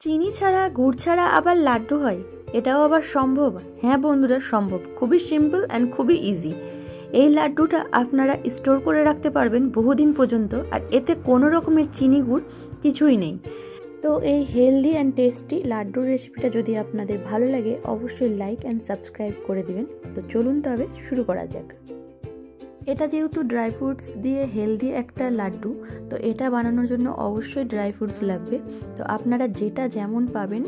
চিনি ছাড়া গুড় ছাড়া আবার লাড্ডু হয়, এটাও আবার সম্ভব? হ্যাঁ বন্ধুরা, সম্ভব। খুবই সিম্পল অ্যান্ড খুবই ইজি। এই লাড্ডুটা আপনারা স্টোর করে রাখতে পারবেন বহুদিন পর্যন্ত, আর এতে কোনো রকমের চিনি গুড় কিছুই নেই। তো এই হেলদি অ্যান্ড টেস্টি লাড্ডুর রেসিপিটা যদি আপনাদের ভালো লাগে অবশ্যই লাইক অ্যান্ড সাবস্ক্রাইব করে দিবেন। তো চলুন তবে শুরু করা যাক। এটা যেহেতু ড্রাই ফ্রুটস দিয়ে হেলদি একটা লাড্ডু, তো এটা বানানোর জন্য অবশ্যই ড্রাই ফ্রুটস লাগবে। তো আপনারা যেটা যেমন পাবেন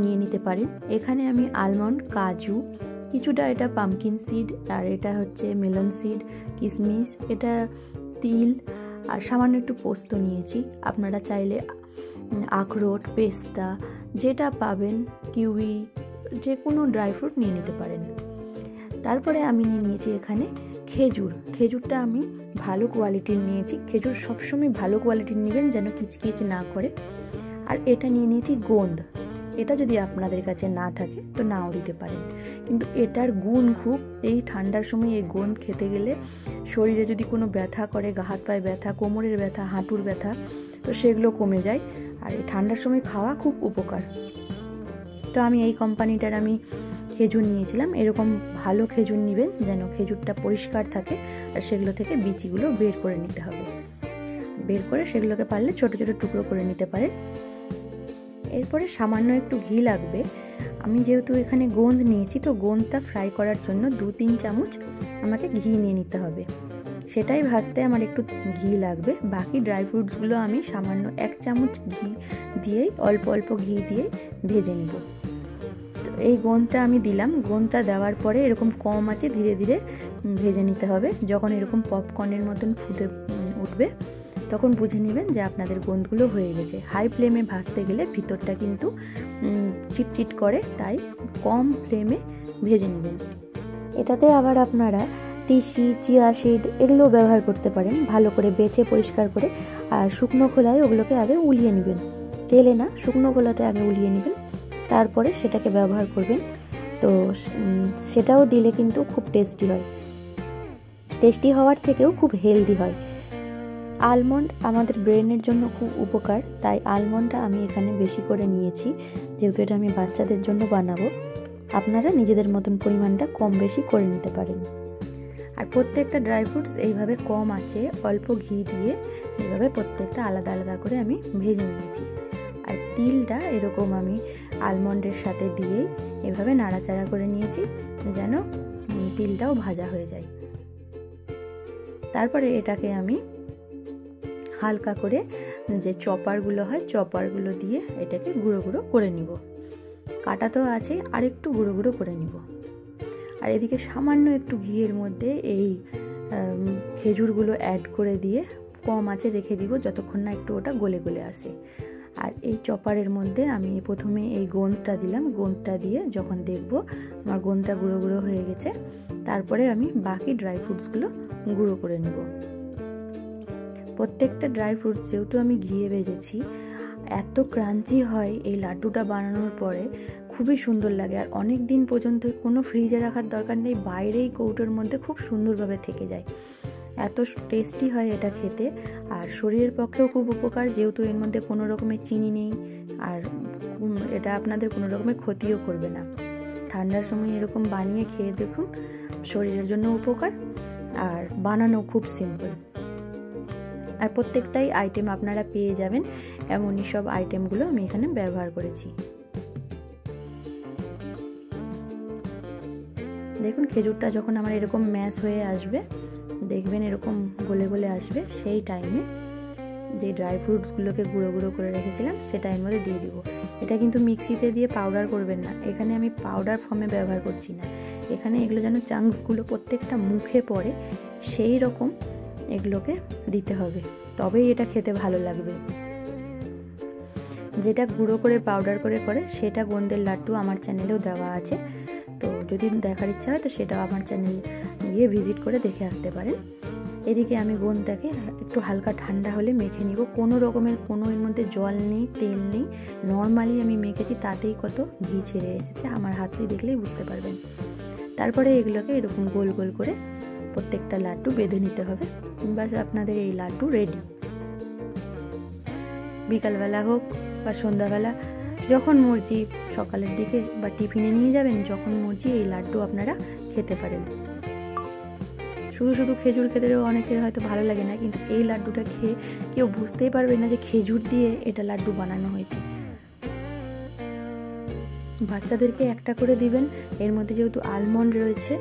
নিয়ে নিতে পারেন। এখানে আমি আলমন্ড, কাজু, কিছুটা এটা পামকিন সিড, আর এটা হচ্ছে মেলন সিড, কিশমিশ, এটা তিল, আর সামান্য একটু পোস্ত নিয়েছি। আপনারা চাইলে আখরোট, পেস্তা যেটা পাবেন, কিউই, যে কোনো ড্রাই ফ্রুট নিয়ে নিতে পারেন। তারপরে আমি নিয়ে নিয়েছি এখানে খেজুরটা আমি ভালো কোয়ালিটির নিয়েছি। খেজুর সবসময় ভালো কোয়ালিটির নেবেন যেন কিচকিচ না করে। আর এটা নিয়ে নিয়েছি গোন্দ। এটা যদি আপনাদের কাছে না থাকে তো নাও দিতে পারেন, কিন্তু এটার গুণ খুব। এই ঠান্ডার সময় এই গোন্দ খেতে গেলে শরীরে যদি কোনো ব্যথা করে, গা হাত পায়ে ব্যথা, কোমরের ব্যথা, হাঁটুর ব্যথা, তো সেগুলো কমে যায়। আর এই ঠান্ডার সময় খাওয়া খুব উপকার। তো আমি এই কোম্পানিটার খেজুর নিয়েছিলাম। এরকম ভালো খেজুর নেবেন যেন খেজুরটা পরিষ্কার থাকে, আর সেগুলো থেকে বিচিগুলো বের করে নিতে হবে। বের করে সেগুলোকে পারলে ছোট ছোট টুকরো করে নিতে পারেন। এরপরে সামান্য একটু ঘি লাগবে। আমি যেহেতু এখানে গোন্দ নিয়েছি, তো গোন্দটা ফ্রাই করার জন্য 2-3 চামচ আমাকে ঘি নিয়ে নিতে হবে। সেটাই ভাজতে আমার একটু ঘি লাগবে। বাকি ড্রাই ফ্রুটসগুলো আমি সামান্য 1 চামচ ঘি দিয়েই, অল্প অল্প ঘি দিয়ে ভেজে নিব। এই গোন্দটা আমি দিলাম। গোন্দটা দেওয়ার পরে এরকম কম আঁচে ধীরে ধীরে ভেজে নিতে হবে। যখন এরকম পপকর্নের মতন ফুটে উঠবে তখন বুঝে নেবেন যে আপনাদের গোন্দগুলো হয়ে গেছে। হাই ফ্লেমে ভাজতে গেলে ভিতরটা কিন্তু চিটচিট করে, তাই কম ফ্লেমে ভেজে নেবেন। এটাতে আবার আপনারা তিসি, চিয়া সিড এগুলো ব্যবহার করতে পারেন। ভালো করে বেছে পরিষ্কার করে, আর শুকনো খোলায় ওগুলোকে আগে উলিয়ে নেবেন। তেলে না, শুকনো খোলাতে আগে উলিয়ে নেবেন, তারপরে সেটাকে ব্যবহার করবেন। তো সেটাও দিলে কিন্তু খুব টেস্টি হয়। টেস্টি হওয়ার থেকেও খুব হেলদি হয়। আলমন্ড আমাদের ব্রেনের জন্য খুব উপকার, তাই আলমন্ডটা আমি এখানে বেশি করে নিয়েছি, যেহেতু এটা আমি বাচ্চাদের জন্য বানাবো। আপনারা নিজেদের মতন পরিমাণটা কম বেশি করে নিতে পারেন। আর প্রত্যেকটা ড্রাই ফ্রুটস এইভাবে কম আঁচে অল্প ঘি দিয়ে এইভাবে প্রত্যেকটা আলাদা আলাদা করে আমি ভেজে নিয়েছি। আর তিলটা এরকম আমি আলমন্ডের সাথে দিয়েই এভাবে নাড়াচাড়া করে নিয়েছি যেন তিলটাও ভাজা হয়ে যায়। তারপরে এটাকে আমি হালকা করে যে চপারগুলো হয়, চপারগুলো দিয়ে এটাকে গুঁড়ো গুঁড়ো করে নিব। কাটা তো আছে, আর একটু গুঁড়ো গুঁড়ো করে নিব। আর এদিকে সামান্য একটু ঘিয়ের মধ্যে এই খেজুরগুলো অ্যাড করে দিয়ে কম আঁচে রেখে দিব যতক্ষণ না একটু ওটা গলে গলে আসে। আর এই চপারের মধ্যে আমি প্রথমে এই গোন্দটা দিলাম। গোন্দটা দিয়ে যখন দেখব আমার গোন্দটা গুঁড়ো গুঁড়ো হয়ে গেছে, তারপরে আমি বাকি ড্রাই ফ্রুটসগুলো গুঁড়ো করে নেব। প্রত্যেকটা ড্রাই ফ্রুট যেহেতু আমি ঘিয়ে ভেজেছি, এত ক্রাঞ্চি হয় এই লাড্ডুটা বানানোর পরে, খুবই সুন্দর লাগে। আর অনেক দিন পর্যন্ত কোনো ফ্রিজে রাখার দরকার নেই, বাইরেই কৌটোর মধ্যে খুব সুন্দরভাবে থেকে যায়। এত টেস্টি হয় এটা খেতে, আর শরীরের পক্ষেও খুব উপকার, যেহেতু এর মধ্যে কোনো রকমের চিনি নেই। আর এটা আপনাদের কোনো রকমের ক্ষতিও করবে না। ঠান্ডার সময় এরকম বানিয়ে খেয়ে দেখুন, শরীরের জন্য উপকার, আর বানানো খুব সিম্পল। আর প্রত্যেকটাই আইটেম আপনারা পেয়ে যাবেন, এমনই সব আইটেমগুলো আমি এখানে ব্যবহার করেছি। দেখুন খেজুরটা যখন আমার এরকম ম্যাশ হয়ে আসবে, দেখবেন এরকম গলে গলে আসবে, সেই টাইমে যে ড্রাই ফ্রুটসগুলোকে গুঁড়ো গুঁড়ো করে রেখেছিলাম সেটা এর মধ্যে দিয়ে দিব। এটা কিন্তু মিক্সিতে দিয়ে পাউডার করবেন না, এখানে আমি পাউডার ফর্মে ব্যবহার করছি না। এখানে এগুলো যেন চাংসগুলো প্রত্যেকটা মুখে পড়ে সেই রকম এগুলোকে দিতে হবে, তবেই এটা খেতে ভালো লাগবে। যেটা গুঁড়ো করে পাউডার করে সেটা গোন্দের লাড্ডু আমার চ্যানেলেও দেওয়া আছে। তো যদি দেখার ইচ্ছা হয় তো সেটাও আমার চ্যানেল গিয়ে ভিজিট করে দেখে আসতে পারেন। এদিকে আমি গোন্দটাকে একটু হালকা ঠান্ডা হলে মেখে নিব। কোনো রকমের কোনো এর মধ্যে জল নেই, তেল নেই, নর্মালি আমি মেখেছি, তাতেই কত ঘি ছেড়ে এসেছে, আমার হাতে দেখলেই বুঝতে পারবেন। তারপরে এগুলোকে এরকম গোল গোল করে প্রত্যেকটা লাড্ডু বেঁধে নিতে হবে। বাস আপনাদের এই লাড্ডু রেডি। বিকালবেলা হোক বা সন্ধ্যাবেলা যখন মর্জি সকালের দিকে বা টিফিনে নিয়ে যাবেন, যখন মর্জি এই লাড্ডু আপনারা খেতে পারেন। শুধু শুধু খেজুর খেতেও অনেকের হয়তো ভালো লাগে না, কিন্তু এই লাড্ডুটা খেয়ে কেউ বুঝতেই পারবে না যে খেজুর দিয়ে এটা লাড্ডু বানানো হয়েছে। বাচ্চাদেরকে একটা করে দিবেন, এর মধ্যে যেহেতু আলমন্ড রয়েছে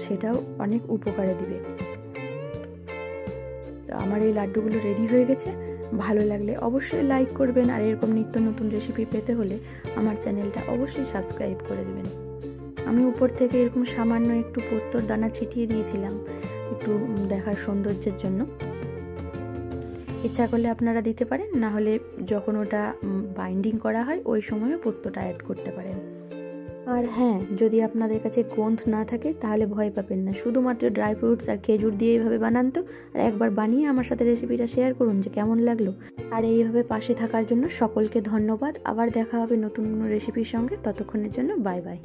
সেটাও অনেক উপকারে দিবে। তো আমার এই লাড্ডুগুলো রেডি হয়ে গেছে। ভালো লাগলে অবশ্যই লাইক করবেন, আর এরকম নিত্য নতুন রেসিপি পেতে হলে আমার চ্যানেলটা অবশ্যই সাবস্ক্রাইব করে দেবেন। আমি উপর থেকে এরকম সামান্য একটু পোস্তর দানা ছিটিয়ে দিয়েছিলাম একটু দেখার সৌন্দর্যের জন্য। ইচ্ছা করলে আপনারা দিতে পারেন, না হলে যখন ওটা বাইন্ডিং করা হয় ওই সময়ও পোস্তটা অ্যাড করতে পারেন। আর হ্যাঁ, যদি আপনাদের কাছে গোঁদ না থাকে তাহলে ভয় পাবেন না, শুধুমাত্র ড্রাই ফ্রুটস আর খেজুর দিয়ে এইভাবে বানান তো, আর একবার বানিয়ে আমার সাথে রেসিপিটা শেয়ার করুন যে কেমন লাগলো। আর এইভাবে পাশে থাকার জন্য সকলকে ধন্যবাদ। আবার দেখা হবে নতুন কোনো রেসিপির সঙ্গে, ততক্ষণের জন্য বাই বাই।